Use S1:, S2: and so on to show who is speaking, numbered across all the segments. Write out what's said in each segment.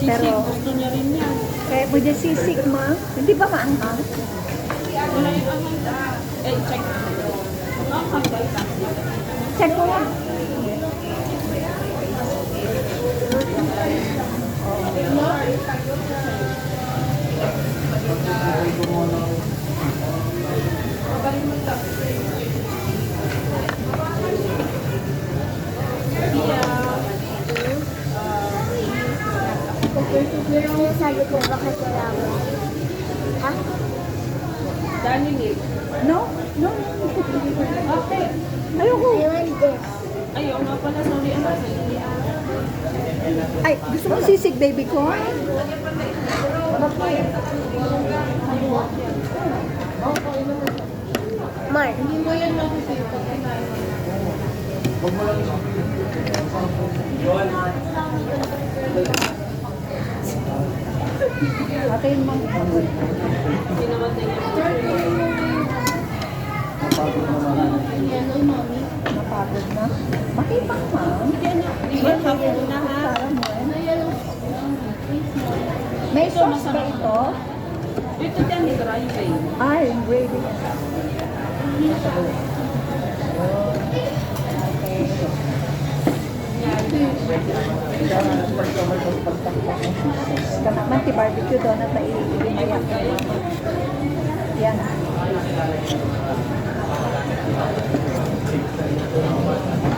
S1: Pero,
S2: Gusto niya rin yan.
S1: kaya pwede sisig ma. Hindi ba maanghang?
S2: Wala yung anghang. Check.
S1: Check ko lang.
S3: Sabi ko, bakit wala mo? Ha?
S2: Dining it.
S1: No? No?
S2: Okay.
S1: Ayoko.
S3: I want this.
S2: Ayaw nga pala. Sorry, anak.
S1: Ay, gusto mo sisig baby ko?
S3: Mar.
S2: Hindi mo yan nakikita.
S1: Akin mo.
S2: Hindi naman tayo.
S1: Napagod na. Makipang ma.
S2: Hindi ba hapon na ha?
S1: Para mo. May sauce ba ito?
S2: Ito din ni gravy.
S1: Ay, gravy. Kanaman ti barbecue doon at naiiyak. Yan.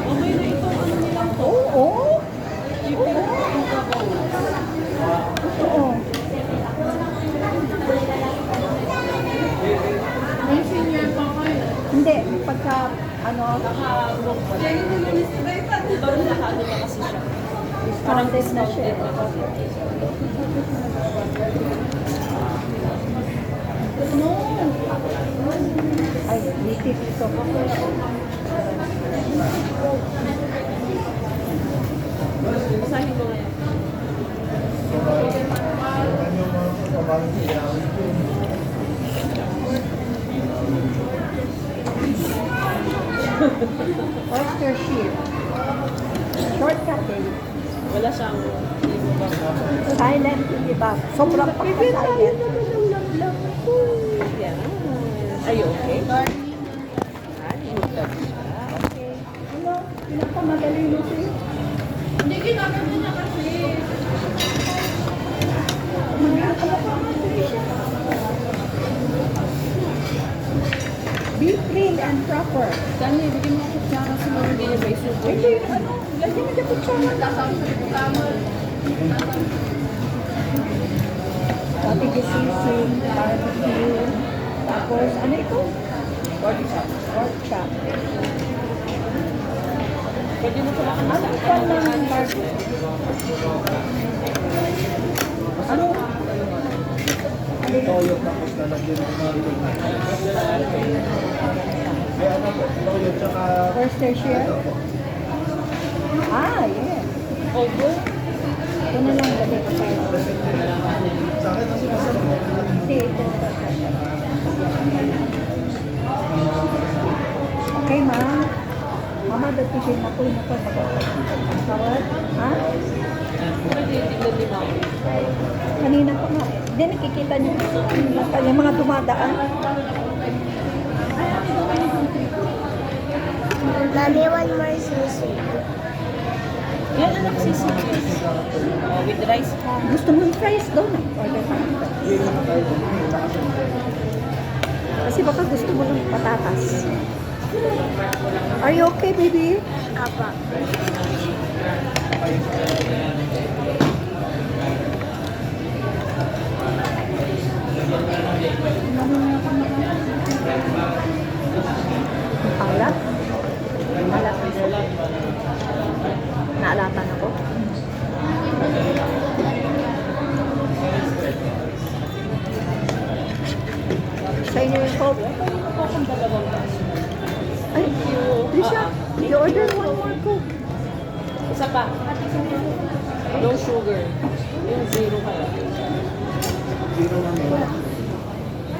S2: Okay na ito. Ano nilang to?
S1: Oo. Oo.
S2: May senior pa kayo.
S1: Hindi, pagka ano,
S2: Ito rin nakaano na kasi siya.
S1: discounted na siya.
S2: No.
S1: Ay, native ito.
S2: Basahin ko ngayon.
S1: Worcestershire. Shortcut eh.
S2: Wala siyang libo ba?
S1: Silent, di ba? Sobrang pagka-silent.
S2: Yan. Ay, okay.
S1: Okay. Ano? Pinakamadali mo siya.
S2: Hindi, ginagano niya kasi.
S1: Be clean and proper.
S2: Dani, bigyan mo ako kutsara sa mga hindi niya ba isubo.
S1: Hindi, ano? Lagi na dapat siya. Pati gisising, barbecue. Tapos, ano ito?
S2: Pork chop.
S1: Pork chop.
S2: Pwede mo pala kami
S1: Ano pa ng barbecue? Ano?
S4: Toyo tapos lalagyan ng mga Kaya ano po, toyo tsaka
S1: Worcestershire? Ah, yeah.
S2: Ogo?
S1: Ito na lang lagay ko sa'yo.
S4: sa akin kasi masarap.
S1: Hindi, ito. Okay, ma. Mama, dati siya na po yung Tawad? Ha?
S2: Pwede tingnan ni Mami.
S1: Kanina pa nga. Hindi, nakikita niyo yung mga dumadaan.
S3: Mami, one more sushi.
S2: Yan anak sisig. Oh, with rice pa.
S1: Gusto mo yung fries daw na? Order ka ng fries. Kasi baka gusto mo ng patatas. Are you okay, baby?
S3: Apa.
S1: Alat? Alat. Naalatan ako. Sa inyo yung coke?
S2: Ako kung dalawang taso.
S1: Ay, Trisha, you order one more coke.
S2: Isa pa. No sugar. Yung zero kaya.
S4: Zero lang yun.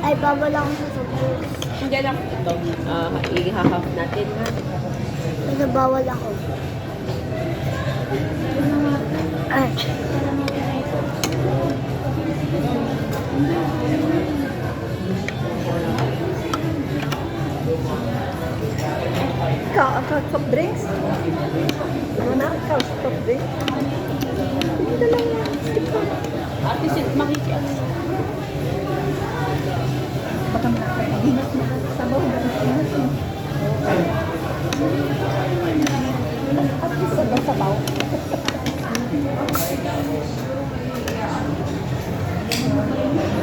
S3: Ay, babala ko sa juice.
S2: Hindi lang ito. I-half natin na.
S3: Kasi bawal ako. Ay.
S1: Ikaw, soft drinks? Ano na? Ikaw, soft drinks? Hindi lang yan. Stick ko.
S2: Ate, makikiano.
S1: Baka makahinat na sabaw. Hinat mo. At least sa sabaw.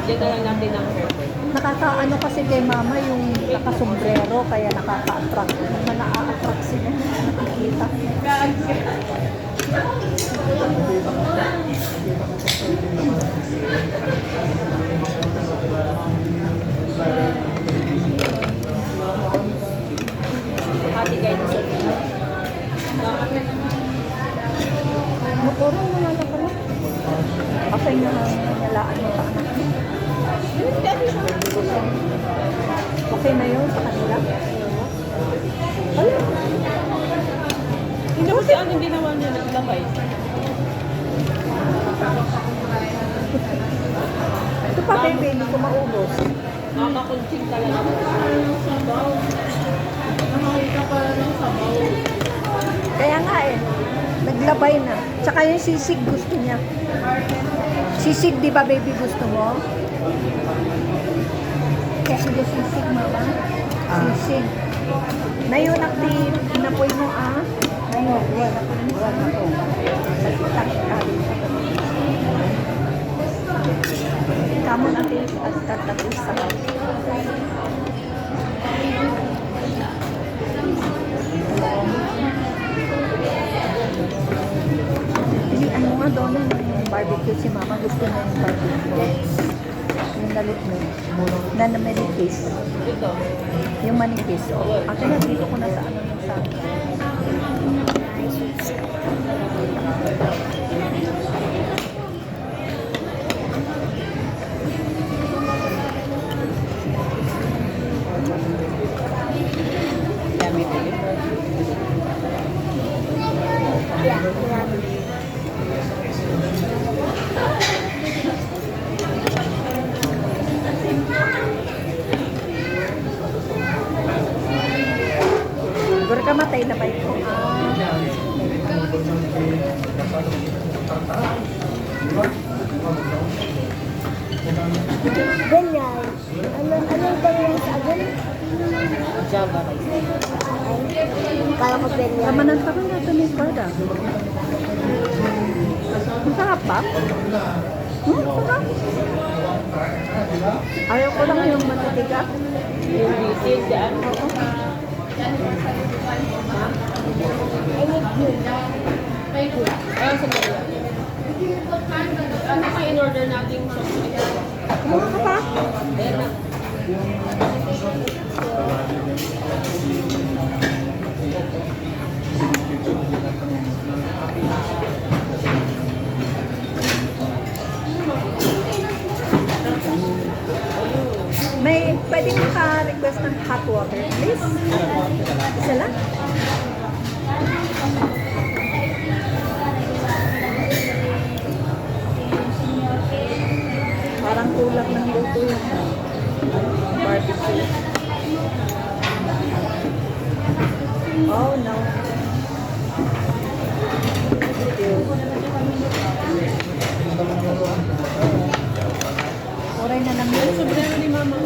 S2: Diyan na lang natin ang
S1: Nakakaano kasi kay mama yung nakasombrero kaya nakaka-attract. Na-attract sila. Nakikita.
S2: ate guide sa
S1: Mukurang mo na lang pala. Okay na nalaan mo sa anak mo. Okay na yun sa kanila. Alam.
S2: Hindi kasi anong ginawa niya naglabay.
S1: Ito pa, baby, hindi ko maubos.
S2: Nakakakunting talaga. Sabaw. Nakakita pa ng sabaw.
S1: Kaya nga eh, naglabay na. Tsaka yung sisig gusto niya. Sisig, di ba baby, gusto mo? Kasi yung sisig, mama. Sisig. Na yun, napoy mo, ah. Ayun, buwan na to. Masitang kali. Kamu natin at tatapos sa pilihan mo nga doon ng barbecue si mama. Gusto niya yung barbecue. Yung nalit mo. Na manipis.
S2: Ito.
S1: Yung manipis. O, ako na dito ko na sa ano yung sa...
S2: Dami ko yun.
S3: Yeah, grabe.
S1: Siguro ka matay na ba ito?
S3: Ganyan. Anong ganyan sa agun?
S2: Java rice.
S3: Kala ko ganyan.
S1: Tamanan pa rin natin yung pada. Masarap ba? Masarap. Ayaw ko lang yung matitigas.
S2: Yung bisis, yan.
S3: I need you.
S2: Ayun sa Maria. Ano pa in-order natin sa
S1: Mura ka pa?
S2: Ayan na.
S1: May pwede maka-request ng hot water, please? Isa lang? Parang kulang ng luto yung barbecue. Oh no. Thank you. Oray na lang yun.
S2: Sobrero ni mama.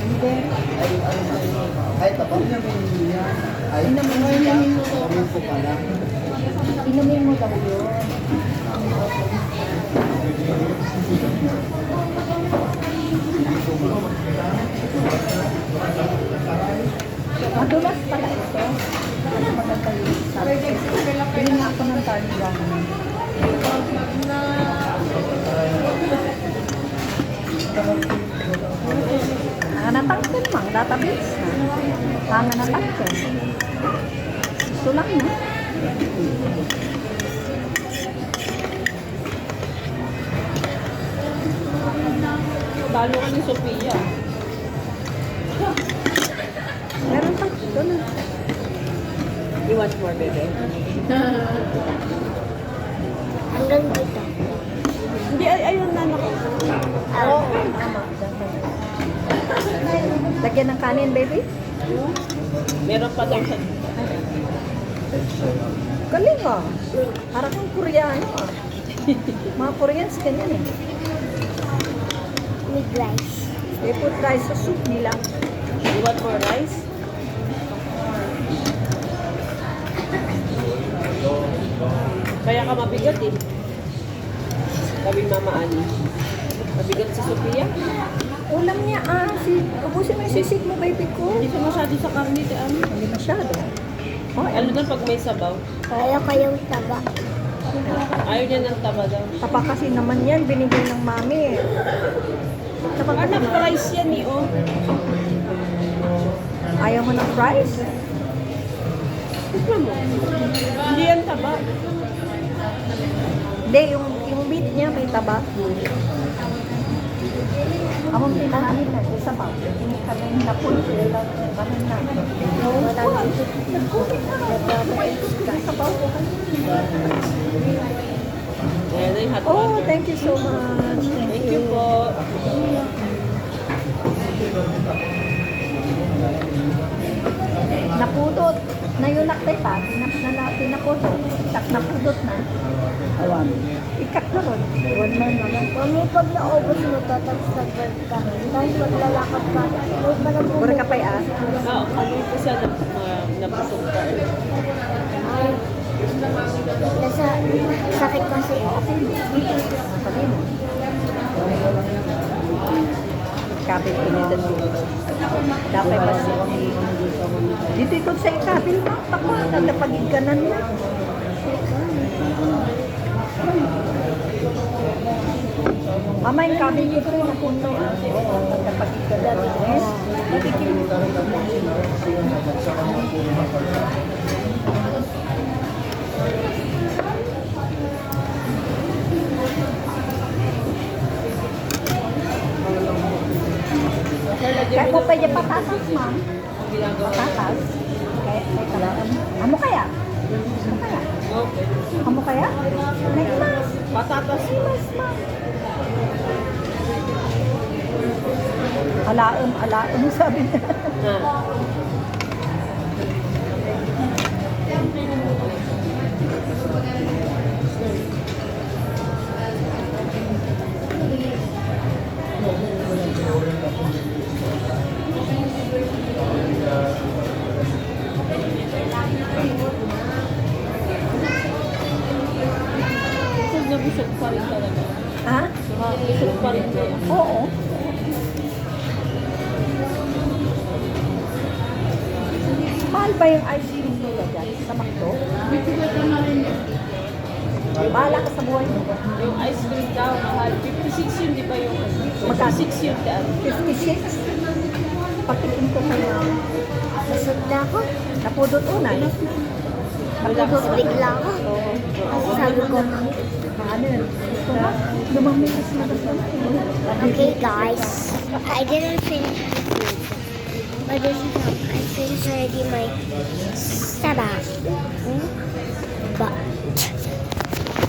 S1: Hindi.
S4: Kahit ako namin yan. Ay,
S1: Inumin mo.
S4: sabihin ko pala.
S1: Inumin mo daw yun. Madulas pala ito. Mas maganda yung sabi. Bili nga ako ng tarnigan. Natangkin mang database na. Natangkin. Ito lang no?
S2: Balo ka ni Sophia.
S1: na.
S2: You want more, baby?
S3: Hanggang dito.
S1: Hindi, ayun na.
S3: Oo.
S1: Lagyan ng kanin, baby.
S2: Meron pa daw sa...
S1: Galing ah. Parang kang Koreano ah. Mga Koreans, ganyan eh.
S3: With rice.
S1: They put rice sa soup nila.
S2: You want more rice? Kaya ka mabigat eh. Sabi ni Mama Ani. Mabigat si Sophia.
S1: Ulam niya ah. Ubusin mo yung sisig mo, baby ko.
S2: Hindi siya masyado sa karne, ano?
S1: Hindi masyado. Oh,
S2: Ano doon pag may sabaw?
S3: Ayaw kayong taba.
S2: Ayaw niya ng taba daw.
S1: tapa kasi naman yan. Binigay ng mami eh. Kapag
S2: Anak, price yan eh, oh.
S1: ayaw mo ng fries?
S2: Tignan mo. Hindi yan taba.
S1: Hindi, yung meat niya may taba. Ako pinakain na, isa pa. Hindi kami napul. Kami na. Nagkupit na. Sabaw ko kanina.
S2: Ayan na yung hot
S1: Oh,
S2: water.
S1: thank you so much.
S2: Thank you po.
S1: Napudot. Nayunak tayo pa. Pinaputot. Tak napudot na. Awan. Ikak na ron. Awan na naman.
S3: Mami, pag naubos mo to, tapos nag-work ka, dahil maglalakad ka, huwag ka na
S1: Pura ka pa ah.
S2: Oo, ano ito siya napusog ka.
S3: Ay, nasa sakit kasi.
S1: Sabi mo. Kabil pinitan dito. Dapat ba siya? Dito ito sa kabil mo. Tako, nagapagigganan na. Mama, yung kabil dito rin napunto. Nagapagigganan na. Kaya po pwede patatas, ma'am. Patatas. Kaya, amo kaya? Amo kaya?
S2: Okay.
S1: Amo kaya? Next mas.
S2: Patatas.
S1: Mas, ma'am. Alaom, sabi niya.
S2: Ha. Busog na busog pa rin talaga.
S1: Ha?
S2: Busog pa rin kaya.
S1: Oo. Mahal ba yung ice cream nila dyan sa McDo? Bahala ka sa buhay mo.
S2: Yung ice cream daw, mahal. 56 yun, di ba yung
S1: Magkano?
S2: 56 yun, daan.
S1: 56. Patikin ko kayo.
S3: Busog na ako.
S1: Napudot unay. Napudot
S3: Bigla ako. Kasi sabi ko,
S1: Ano yun? Gusto mo? Lumamig kasi na gusto mo.
S3: okay guys, I didn't finish the food. But this is how I finished already my sabah. But